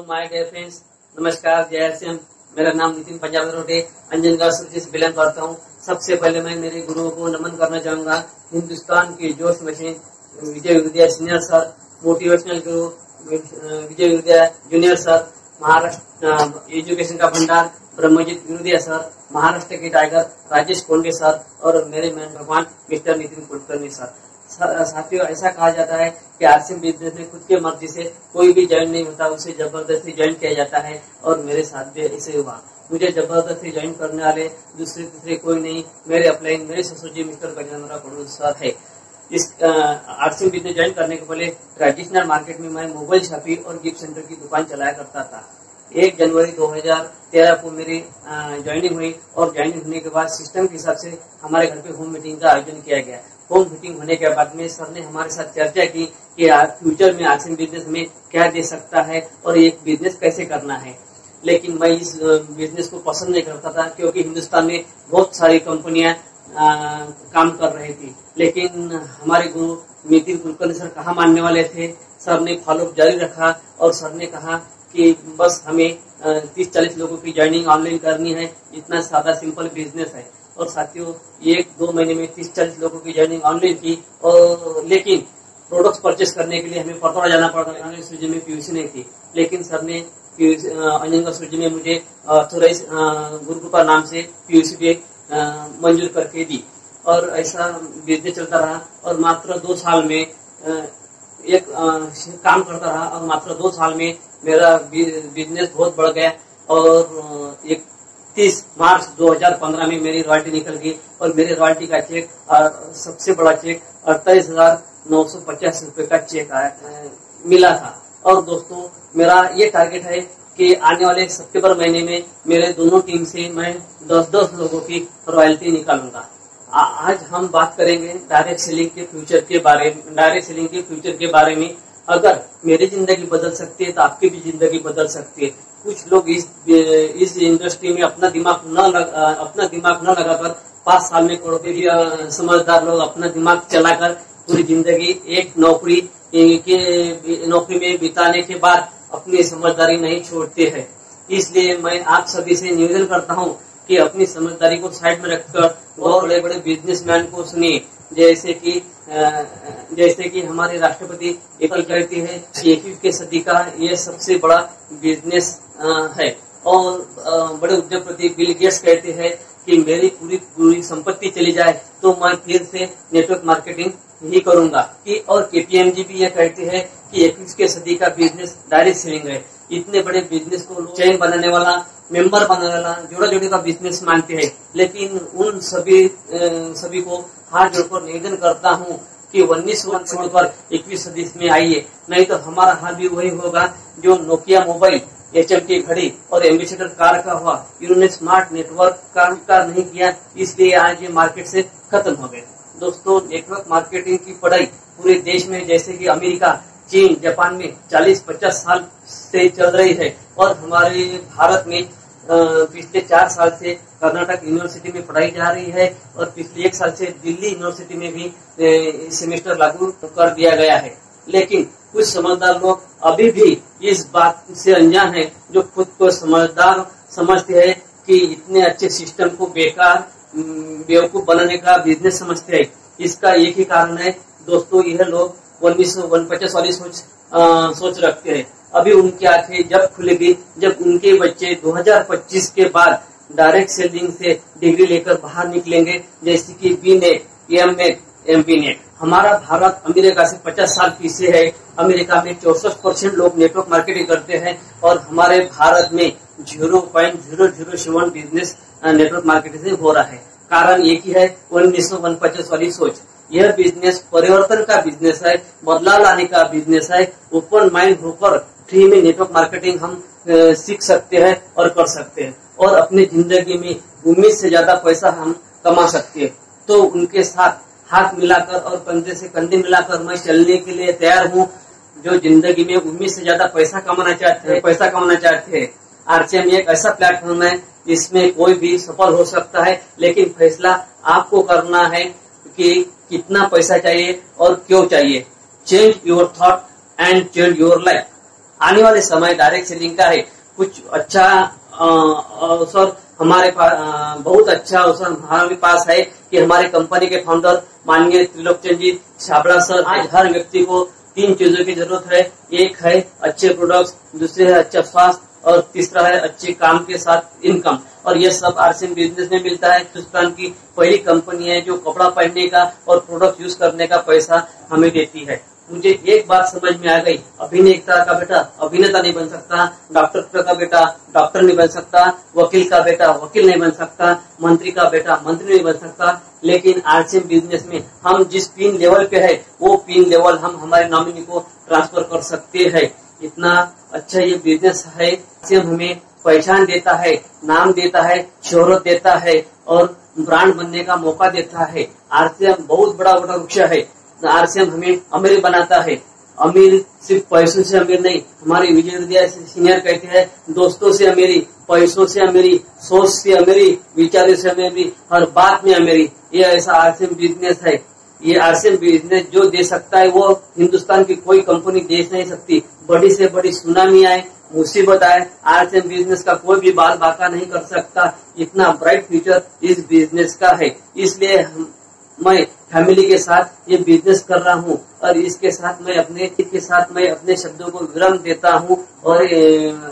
My dear friends, नमस्कार, जय श्याम। मेरा नाम नितिन पंजाब रोटे अंजनगांव से बिलोंग करता हूँ। सबसे पहले मैं मेरे गुरुओं को नमन करना चाहूंगा। हिंदुस्तान की जोश मशीन विजय विद्या सीनियर सर, मोटिवेशनल गुरु विजय विद्या जूनियर सर, महाराष्ट्र एजुकेशन का भंडार ब्रह्मजीत विद्या सर, महाराष्ट्र के टाइगर राजेश कोंडे सर और मेरे मेन भगवान मिस्टर नितिन कुलकर्णी सर। साथियों, ऐसा कहा जाता है कि आरसीएम बिजनेस में खुद के मर्जी से कोई भी ज्वाइन नहीं होता, उसे जबरदस्ती ज्वाइन किया जाता है और मेरे साथ भी ऐसे हुआ। मुझे जबरदस्ती ज्वाइन करने वाले दूसरे कोई नहीं, मेरे अपलाइन मेरे ससुर जी मिस्टर गजेंद्र पड़ोल सर है। इस आरसीएम बिजनेस ज्वाइन करने के पहले ट्रेडिशनल मार्केट में मैं मोबाइल शॉपिंग और गिफ्ट सेंटर की दुकान चलाया करता था। 1 जनवरी 2013 को मेरी ज्वाइनिंग हुई और ज्वाइनिंग होने के बाद सिस्टम के हिसाब से हमारे घर पे होम मीटिंग का आयोजन किया गया। होम मीटिंग होने के बाद में सर ने हमारे साथ चर्चा की कि फ्यूचर में आरसीएम बिजनेस में क्या दे सकता है और एक बिजनेस कैसे करना है। लेकिन मैं इस बिजनेस को पसंद नहीं करता था, क्योंकि हिंदुस्तान में बहुत सारी कंपनियां काम कर रही थी, लेकिन हमारे गुरु नितिन कुलकर्णी सर कहाँ मानने वाले थे। सर ने फॉलोअप जारी रखा और सर ने कहा कि बस हमें 30-40 लोगों की ज्वाइनिंग ऑनलाइन करनी है, इतना सादा सिंपल बिजनेस है। और साथियों, 1-2 महीने में 30-40 लोगों की ज्वाइनिंग ऑनलाइन की, और लेकिन प्रोडक्ट्स परचेस करने के लिए हमें पटवाड़ा जाना पड़ता था। सूची में पीयूसी नहीं थी, लेकिन सर ने अंजनगांव सूची में मुझे ऑथोराइज गुरुकृपा नाम से पीयूसी भी मंजूर करके दी और ऐसा बिजनेस चलता रहा। और मात्र 2 साल में एक काम करता रहा और मात्र 2 साल में मेरा बिजनेस बहुत बढ़ गया और 31 मार्च 2015 में मेरी रॉयल्टी निकल गई और मेरे रॉयल्टी का चेक, सबसे बड़ा चेक 48,950 रुपए का चेक मिला था। और दोस्तों, मेरा ये टारगेट है कि आने वाले सितंबर महीने में मेरे दोनों टीम से मैं 10-10 लोगों की रॉयल्टी निकालूंगा। आज हम बात करेंगे डायरेक्ट सेलिंग के फ्यूचर के बारे में। अगर मेरी जिंदगी बदल सकती है तो आपकी भी जिंदगी बदल सकती है। कुछ लोग इस इंडस्ट्री में अपना दिमाग न लगाकर 5 साल में करोड़पति समझदार लोग अपना दिमाग चलाकर पूरी जिंदगी एक नौकरी में बिताने के बाद अपनी समझदारी नहीं छोड़ते हैं। इसलिए मैं आप सभी से निवेदन करता हूँ कि अपनी समझदारी को साइड में रखकर और बड़े बिजनेसमैन को सुनिए। जैसे कि हमारे राष्ट्रपति कहते हैं कि 21वीं सदी का ये सबसे बड़ा बिजनेस है। और बड़े उद्योगपति बिल गेट्स कहते हैं कि मेरी पूरी संपत्ति चली जाए तो मैं फिर से नेटवर्क मार्केटिंग ही करूंगा। और केपीएमजी भी ये कहते हैं कि 21वीं सदी का बिजनेस डायरेक्ट सेलिंग है। इतने बड़े बिजनेस को चेन बनाने वाला, मेंबर बनाने वाला, जोड़ा का बिजनेस मानते हैं। लेकिन उन सभी को हाथ जोड़कर निवेदन करता हूँ कि 19 छोड़कर 21वीं सदी में आइए, नहीं तो हमारा हाल भी वही होगा जो नोकिया मोबाइल, HMT घड़ी और एम्बेसडर कार का हुआ। इन्होंने स्मार्ट नेटवर्क का नहीं किया, इसलिए आज ये मार्केट से खत्म हो गए। दोस्तों, नेटवर्क मार्केटिंग की पढ़ाई पूरे देश में, जैसे कि अमेरिका, चीन, जापान में 40-50 साल से चल रही है और हमारे भारत में पिछले 4 साल से कर्नाटक यूनिवर्सिटी में पढ़ाई जा रही है और पिछले 1 साल से दिल्ली यूनिवर्सिटी में भी सेमेस्टर लागू कर दिया गया है। लेकिन कुछ समझदार लोग अभी भी इस बात से अनजान है, जो खुद को समझदार समझते हैं कि इतने अच्छे सिस्टम को बेवकूफ बनाने का बिजनेस समझते हैं। इसका एक ही कारण है दोस्तों, यह लोग 1949 वाली सोच रखते हैं। अभी उनकी आंखें जब खुलेगी जब उनके बच्चे 2025 के बाद डायरेक्ट सेलिंग से डिग्री लेकर बाहर निकलेंगे, जैसे कि B.Net, M.Net, MP.Net। हमारा भारत अमेरिका से 50 साल पीछे है। अमेरिका में 64% लोग नेटवर्क मार्केटिंग करते हैं और हमारे भारत में 0.007 बिजनेस नेटवर्क मार्केटिंग से हो रहा है। कारण एक ही है, 1949 वाली सोच। यह बिजनेस परिवर्तन का बिजनेस है, बदलाव लाने का बिजनेस है। ओपन माइंड होकर फ्री में नेटवर्क मार्केटिंग हम सीख सकते हैं और कर सकते हैं और अपनी जिंदगी में उम्मीद से ज्यादा पैसा हम कमा सकते हैं। तो उनके साथ हाथ मिलाकर और कंधे से कंधे मिलाकर मैं चलने के लिए तैयार हूँ, जो जिंदगी में उम्मीद से ज्यादा पैसा कमाना चाहते हैं। आरसीएम एक ऐसा प्लेटफॉर्म है जिसमें कोई भी सफल हो सकता है, लेकिन फैसला आपको करना है कि कितना पैसा चाहिए और क्यों चाहिए। Change your thought and change your life. आने वाले समय डायरेक्ट सेलिंग का है। कुछ अच्छा अवसर हमारे पास, बहुत अच्छा अवसर हमारे पास है कि हमारे कंपनी के फाउंडर माननीय त्रिलोकचंद जी छाबड़ा सर, आज हर व्यक्ति को 3 चीजों की जरूरत है। एक है अच्छे प्रोडक्ट्स, दूसरे है अच्छा स्वास्थ्य और तीसरा है अच्छे काम के साथ इनकम। और ये सब आरसीएम बिजनेस में मिलता है। हिंदुस्तान की पहली कंपनी है जो कपड़ा पहनने का और प्रोडक्ट यूज करने का पैसा हमें देती है। मुझे एक बात समझ में आ गई, अभिनेता का बेटा अभिनेता नहीं बन सकता, डॉक्टर का बेटा डॉक्टर नहीं बन सकता, वकील का बेटा वकील नहीं बन सकता, मंत्री का बेटा मंत्री नहीं बन सकता। लेकिन आरसीएम बिजनेस में हम जिस पिन लेवल पे है वो पिन लेवल हम हमारे नॉमिनी को ट्रांसफर कर सकते हैं। इतना अच्छा ये बिजनेस है। आरसीएम हमें पहचान देता है, नाम देता है, शोहरत देता है और ब्रांड बनने का मौका देता है। आरसीएम बहुत बड़ा वृक्ष है। आरसीएम हमें अमीर बनाता है। अमीर सिर्फ पैसों से अमीर नहीं, हमारे विजय हृदय सीनियर कहते हैं दोस्तों से अमीरी, पैसों से अमीरी, सोच से अमीरी, विचारों से अमीरी, हर बात में अमीरी। ये ऐसा आरसीएम बिजनेस है। ये आरसीएम बिजनेस जो दे सकता है वो हिंदुस्तान की कोई कंपनी दे नहीं सकती। बड़ी से बड़ी सुनामी आए, मुसीबत आए, आरसीएम बिजनेस का कोई भी बाल बाका नहीं कर सकता। इतना ब्राइट फ्यूचर इस बिजनेस का है। इसलिए मैं फैमिली के साथ ये बिजनेस कर रहा हूँ और इसके साथ मैं अपने शब्दों को विराम देता हूँ और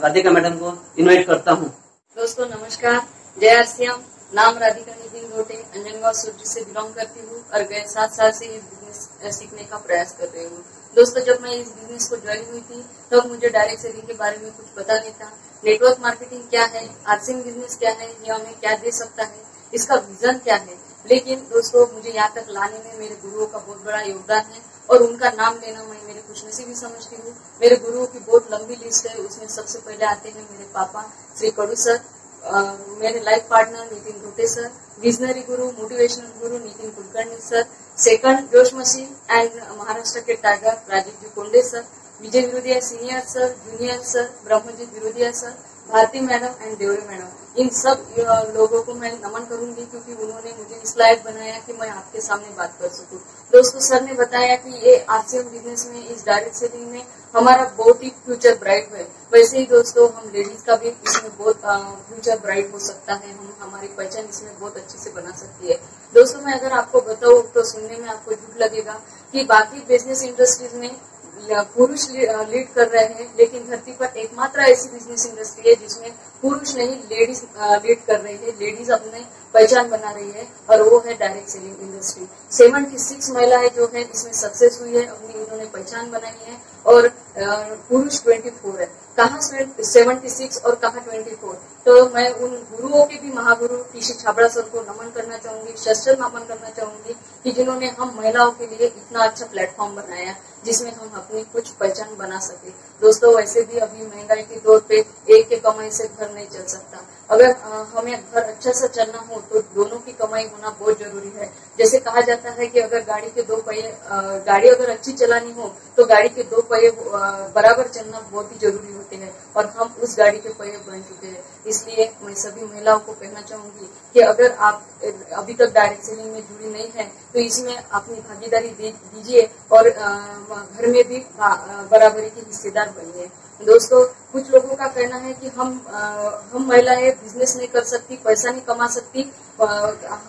राधिका मैडम को इनवाइट करता हूँ। दोस्तों नमस्कार, जय आरसीएम। नाम राधिका नितिन घोटे, अंजनगांव सूर्य से बिलोंग करती हूँ और गए 7 साल से इस बिजनेस सीखने का प्रयास कर रही हूँ। दोस्तों जब मैं इस बिजनेस को ज्वाइन हुई थी तब मुझे डायरेक्ट सेलिंग के बारे में कुछ पता नहीं था। नेटवर्क मार्केटिंग क्या है, आरसीएम बिजनेस क्या है, ये हमें क्या दे सकता है, इसका विजन क्या है। लेकिन दोस्तों मुझे यहाँ तक लाने में मेरे गुरुओं का बहुत बड़ा योगदान है और उनका नाम लेना मैं मेरी खुशनसीबी समझती हूँ। मेरे गुरुओं की बहुत लंबी लिस्ट है, उसमें सबसे पहले आते हैं मेरे पापा श्री कडू सर, मेरे life partner Nitin Ghote sir, visionary guru motivational guru Nitin Kulkarni sir, second जोश मशीन एंड महाराष्ट्र के tiger Rajiv ji Konde sir, Vijay Virodhiya senior sir, junior sir, Brahmjeet Virodhiya sir, Bharti madam and Devri madam. इन सब लोगों को मैं नमन करूंगी क्योंकि उन्होंने मुझे इस लायक बनाया कि मैं आपके सामने बात कर सकूं। दोस्तों सर ने बताया कि ये आरसीएम बिजनेस में, इस डायरेक्ट सेलिंग में हमारा बहुत ही फ्यूचर ब्राइट है। वैसे ही दोस्तों हम लेडीज का भी इसमें बहुत फ्यूचर ब्राइट हो सकता है। हम हमारी पहचान इसमें बहुत अच्छे से बना सकती है। दोस्तों मैं अगर आपको बताऊं तो सुनने में आपको झूठ लगेगा कि बाकी बिजनेस इंडस्ट्रीज में पुरुष लीड कर रहे हैं, लेकिन धरती पर एकमात्र ऐसी बिजनेस इंडस्ट्री है जिसमें पुरुष नहीं लेडीज लीड कर रही है, लेडीज अपने पहचान बना रही है और वो है डायरेक्ट सेलिंग इंडस्ट्री। 76 महिलाएं जो है इसमें सक्सेस हुई है, अपनी उन्होंने पहचान बनाई है और पुरुष 24 है। कहाँ 76 और कहाँ 24? तो मैं उन गुरुओं के भी महागुरु टीसी छाबड़ा सर को नमन करना चाहूंगी, सशस्त्र नमन करना चाहूंगी कि जिन्होंने हम महिलाओं के लिए इतना अच्छा प्लेटफॉर्म बनाया जिसमें हम अपनी कुछ पहचान बना सके। दोस्तों वैसे भी अभी महंगाई के दौर पे एक के कमाई से घर नहीं चल सकता। अगर हमें घर अच्छा से चलना हो तो दोनों की कमाई होना बहुत जरूरी है। जैसे कहा जाता है कि अगर गाड़ी के 2 पहिए, गाड़ी अगर अच्छी चलानी हो तो गाड़ी के 2 पहिए बराबर चलना बहुत ही जरूरी होते हैं और हम उस गाड़ी के पहिए बन चुके हैं। इसलिए मैं सभी महिलाओं को कहना चाहूंगी कि अगर आप अभी तक डायरेक्ट सेलिंग में जुड़ी नहीं है तो इसमें अपनी भागीदारी दीजिए और घर में भी बराबरी की हिस्सेदार बनिए। दोस्तों कुछ लोगों का कहना है कि हम महिलाएं बिजनेस नहीं कर सकती, पैसा नहीं कमा सकती,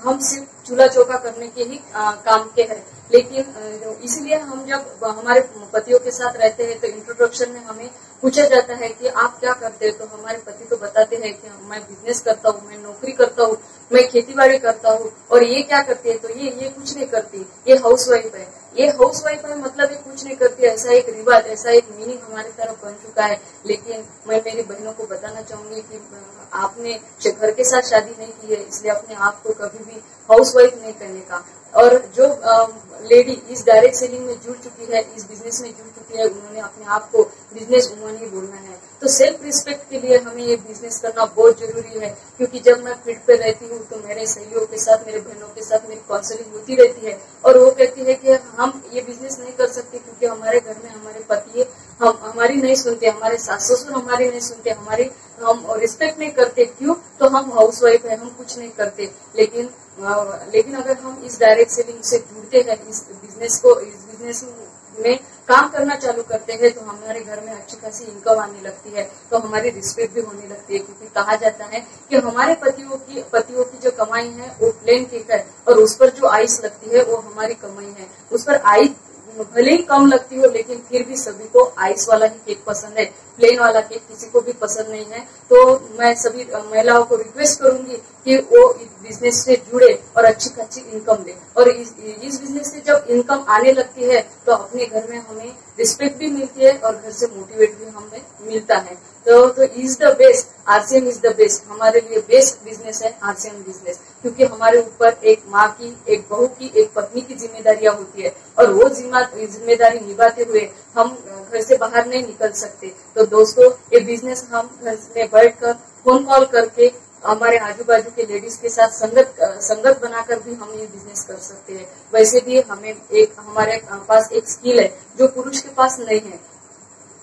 हम सिर्फ चूल्हा चौका करने के ही काम के हैं। लेकिन इसलिए हम जब हमारे पतियों के साथ रहते हैं तो इंट्रोडक्शन में हमें पूछा जाता है कि आप क्या करते हैं, तो हमारे पति तो बताते हैं कि मैं बिजनेस करता हूँ, मैं नौकरी करता हूँ, मैं खेतीबाड़ी करता हूँ। और ये क्या करती है, तो ये कुछ नहीं करती, ये हाउसवाइफ है। ये हाउसवाइफ है मतलब ये कुछ नहीं करती, ऐसा एक रिवाज, ऐसा एक मीनिंग हमारी तरफ बन चुका है। लेकिन मैं मेरी बहनों को बताना चाहूंगी कि आपने घर के साथ शादी नहीं की है, इसलिए अपने आप को कभी भी हाउसवाइफ नहीं कहने का। और जो लेडी इस डायरेक्ट सेलिंग में जुड़ चुकी है, इस बिजनेस में जुड़ चुकी है, उन्होंने अपने आप को बिजनेस वुमन ही बोलना है। तो सेल्फ रिस्पेक्ट के लिए हमें ये बिजनेस करना बहुत जरूरी है क्योंकि जब मैं फील्ड पे रहती हूँ तो मेरे सहेलियों के साथ, मेरे बहनों के साथ मेरी काउंसलिंग होती रहती है और वो कहती है कि हम ये बिजनेस नहीं कर सकते क्योंकि हमारे घर में हमारे पति हम हमारी नहीं सुनते, हमारे सास ससुर हमारी नहीं सुनते, हम रिस्पेक्ट नहीं करते। क्यों? तो हम हाउसवाइफ है, हम कुछ नहीं करते। लेकिन अगर हम इस डायरेक्ट सेलिंग से जुड़ते हैं, इस बिजनेस में काम करना चालू करते हैं तो हमारे घर में अच्छी खासी इनकम आने लगती है, तो हमारी रिस्पेक्ट भी होने लगती है। क्योंकि कहा जाता है कि हमारे पतियों की जो कमाई है वो प्लेन केक है और उस पर जो आइस लगती है वो हमारी कमाई है। उस पर आइस भले ही कम लगती हो लेकिन फिर भी सभी को आइस वाला ही केक पसंद है, प्लेन वाला केक किसी को भी पसंद नहीं है। तो मैं सभी महिलाओं को रिक्वेस्ट करूंगी कि वो इस बिजनेस से जुड़े और अच्छी खासी इनकम दे। और इस बिजनेस से जब इनकम आने लगती है तो अपने घर में हमें रिस्पेक्ट भी मिलती है और घर से मोटिवेट भी हमें मिलता है। तो is the best, RCM is the best, हमारे लिए बेस्ट बिजनेस है आरसीएम बिजनेस। क्योंकि हमारे ऊपर एक माँ की, एक बहू की, एक पत्नी की जिम्मेदारियां होती है और वो जिम्मेदारी निभाते हुए हम घर से बाहर नहीं निकल सकते। तो दोस्तों ये बिजनेस हम घर में बैठकर फोन कॉल करके हमारे आजू बाजू के लेडीज के साथ संगत बनाकर भी हम ये बिजनेस कर सकते हैं। वैसे भी हमारे पास एक स्किल है जो पुरुष के पास नहीं है।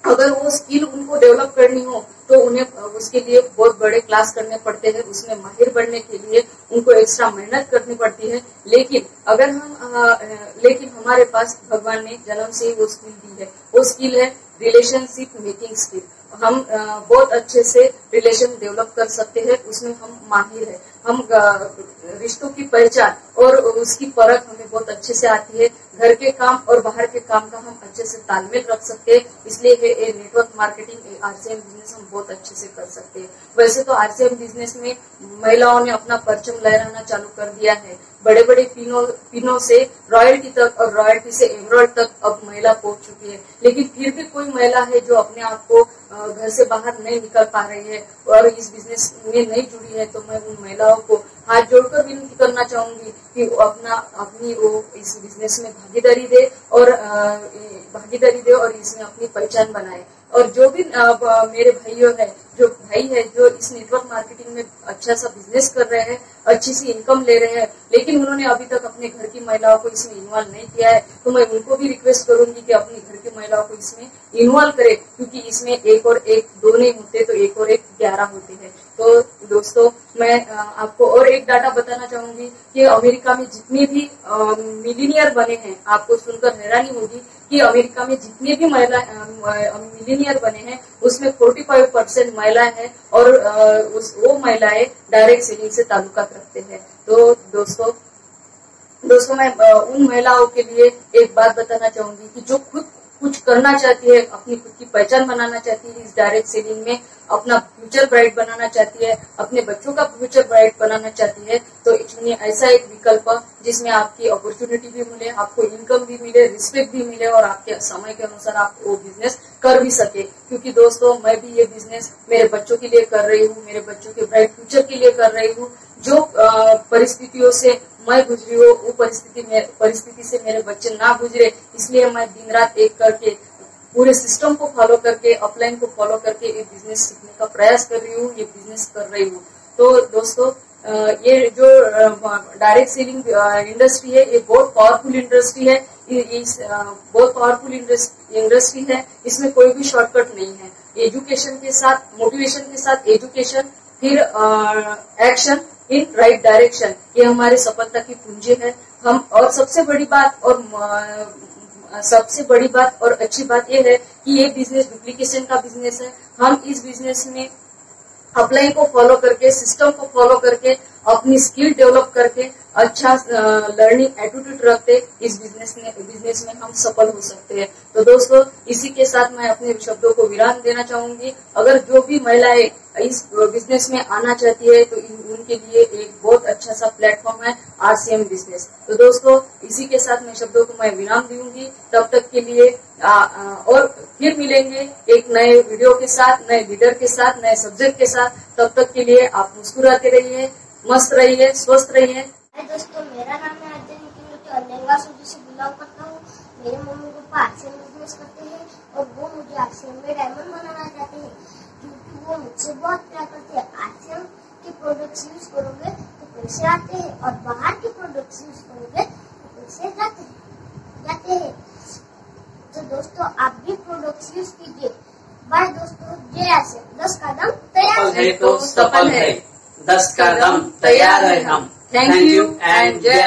अगर वो स्किल उनको डेवलप करनी हो तो उन्हें उसके लिए बहुत बड़े क्लास करने पड़ते हैं, उसमें माहिर बनने के लिए उनको एक्स्ट्रा मेहनत करनी पड़ती है। लेकिन हमारे पास भगवान ने जन्म से ही वो स्किल दी है। वो स्किल है रिलेशनशिप मेकिंग स्किल। हम बहुत अच्छे से रिलेशन डेवलप कर सकते हैं, उसमें हम माहिर है। हम रिश्तों की पहचान और उसकी परख हमें बहुत अच्छे से आती है। घर के काम और बाहर के काम का हम अच्छे से तालमेल रख सकते हैं। इसलिए ये नेटवर्क मार्केटिंग, आरसीएम बिजनेस हम बहुत अच्छे से कर सकते हैं। वैसे तो आरसीएम बिजनेस में महिलाओं ने अपना परचम लहराना चालू कर दिया है। बड़े बड़े पिनों से रॉयल्टी तक और रॉयल्टी से एमराल्ड तक अब महिला पहुंच चुकी है। लेकिन फिर भी कोई महिला है जो अपने आप को घर से बाहर नहीं निकल पा रही है और इस बिजनेस में नहीं जुड़ी है। तो मैं उन महिलाओं को हाथ जोड़कर विनती करना चाहूंगी कि अपनी इस बिजनेस में भागीदारी दे और इसमें अपनी पहचान बनाए। और जो भी मेरे भाई है जो इस नेटवर्क मार्केटिंग में अच्छा सा बिजनेस कर रहे हैं, अच्छी सी इनकम ले रहे हैं, लेकिन उन्होंने अभी तक अपने घर की महिलाओं को इसमें इन्वॉल्व नहीं किया है, तो मैं उनको भी रिक्वेस्ट करूंगी कि अपने घर की महिलाओं को इसमें इन्वॉल्व करे। क्योंकि इसमें एक और एक दो नहीं होते तो एक और एक 11 होते हैं। तो दोस्तों मैं आपको और एक डाटा बताना चाहूंगी कि अमेरिका में जितने भी मिलीनियर बने हैं, आपको सुनकर हैरानी होगी कि अमेरिका में जितने भी मिलीनियर बने हैं उसमें 45% महिलाएं हैं और वो महिलाएं डायरेक्ट सेलिंग से ताल्लुकात रखते हैं। तो दोस्तों मैं उन महिलाओं के लिए एक बात बताना चाहूंगी कि जो खुद कुछ करना चाहती है, अपनी खुद की पहचान बनाना चाहती है इस डायरेक्ट सेलिंग में, अपना फ्यूचर ब्राइट बनाना चाहती है, अपने बच्चों का फ्यूचर ब्राइट बनाना चाहती है, तो चुनिए ऐसा एक विकल्प जिसमें आपकी अपॉर्चुनिटी भी मिले, आपको इनकम भी मिले, रिस्पेक्ट भी मिले और आपके समय के अनुसार आप वो बिजनेस कर भी सके। क्योंकि दोस्तों मैं भी ये बिजनेस मेरे बच्चों के लिए कर रही हूँ, मेरे बच्चों के ब्राइट फ्यूचर के लिए कर रही हूँ। जो परिस्थितियों से मैं गुजरी हूँ वो परिस्थिति से मेरे बच्चे ना गुजरे, इसलिए मैं दिन रात एक करके पूरे सिस्टम को फॉलो करके, अपलाइन को फॉलो करके ये बिजनेस सीखने का प्रयास कर रही हूँ, ये बिजनेस कर रही हूँ। तो दोस्तों ये जो डायरेक्ट सेलिंग इंडस्ट्री है ये बहुत पावरफुल इंडस्ट्री है, बहुत पावरफुल इंडस्ट्री है। इसमें कोई भी शॉर्टकट नहीं है। एजुकेशन के साथ, मोटिवेशन के साथ एजुकेशन, फिर एक्शन इन राइट डायरेक्शन, ये हमारे सफलता की पूंजी है। हम और सबसे बड़ी बात और अच्छी बात ये है कि ये बिजनेस डुप्लीकेशन का बिजनेस है। हम इस बिजनेस में अपलाइन को फॉलो करके, सिस्टम को फॉलो करके, अपनी स्किल डेवलप करके, अच्छा लर्निंग एटीट्यूड रखते इस बिजनेस में हम सफल हो सकते हैं। तो दोस्तों इसी के साथ मैं अपने शब्दों को विराम देना चाहूंगी। अगर जो भी महिलाएं इस बिजनेस में आना चाहती है तो उनके लिए एक बहुत अच्छा सा प्लेटफॉर्म है आरसीएम बिजनेस। तो दोस्तों इसी के साथ मैं शब्दों को मैं विराम दूंगी। तब तक के लिए और फिर मिलेंगे एक नए वीडियो के साथ, नए लीडर के साथ, नए सब्जेक्ट के साथ। तब तक के लिए आप मुस्कुराते रहिए, मस्त रहिए, स्वस्थ रहिए। दोस्तों मेरा नाम है अंजंगा से बिलोंग करता हूँ। मेरे मम्मी पापा आरसीएम बिजनेस करते हैं और वो मुझे आरसीएम में डायमंड बनाना चाहते हैं क्योंकि वो मुझसे बहुत प्यार करते हैं। आरसीएम के प्रोडक्ट्स यूज करोगे तो पैसे आते हैं और बाहर के प्रोडक्ट्स यूज करोगे तो पैसे जाते हैं। तो दोस्तों आप भी प्रोडक्ट्स यूज कीजिए। बाय दोस्तों, जय आरसीएम। 10 कदम तैयार है तो सफल है, 10 कदम तैयार है हम। थैंक यू एंड जय